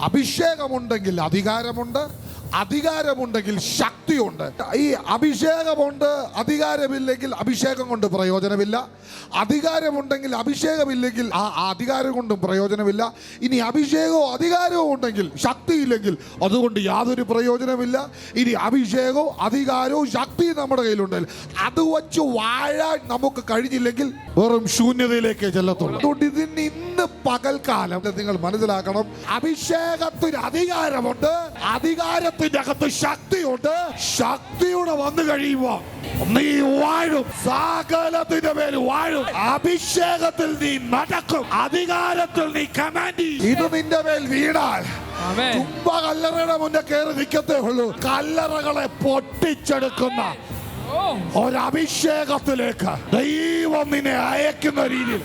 അഭിഷേകമുണ്ടെങ്കിൽ അധികാരമുണ്ട്, അധികാരമുണ്ടെങ്കിൽ ശക്തിയുണ്ട്. ഈ അഭിഷേകമുണ്ട്, അധികാരമില്ലെങ്കിൽ അഭിഷേകം കൊണ്ട് പ്രയോജനമില്ല. അധികാരമുണ്ടെങ്കിൽ അഭിഷേകമില്ലെങ്കിൽ ആ അധികാരം കൊണ്ടും പ്രയോജനമില്ല. ഇനി അഭിഷേകവും അധികാരവും ഉണ്ടെങ്കിൽ ശക്തിയില്ലെങ്കിൽ അതുകൊണ്ട് യാതൊരു പ്രയോജനമില്ല. ഇനി അഭിഷേകവും അധികാരവും ശക്തിയും നമ്മുടെ കയ്യിലുണ്ടെങ്കിൽ അത് വച്ച് വാഴാൻ നമുക്ക് കഴിഞ്ഞില്ലെങ്കിൽ വെറും ശൂന്യതയിലേക്ക് ചെല്ലത്തുള്ളൂ. അതുകൊണ്ട് ഇതിന് ഇന്ന് പകൽക്കാലം നിങ്ങൾ മനസ്സിലാക്കണം, അഭിഷേകത്തിന് അധികാരമുണ്ട്, അധികാരത്തിന്റെ അകത്ത് ശക്തിയുണ്ട്. ശക്തിയുടെ വന്നു കഴിയുമ്പോ നീ വാഴും, സകലത്തിന്റെ മേൽ വാഴും. അഭിഷേകത്തിൽ നീ നടക്കും, അധികാരത്തിൽ നീ കമാൻഡ് ചെയ്യും. ഇത് നിന്റെ മേൽ വീണാൽ തുമ്പ കല്ലറയുടെ മുന്നേ കയറി നിൽക്കത്തേ ഉള്ളൂ. കല്ലറകളെ പൊട്ടിച്ചെടുക്കുന്ന ഒരഭിഷേകത്തിലേക്ക് ദൈവം നിന്നെ അയക്കുന്ന രീതിയിൽ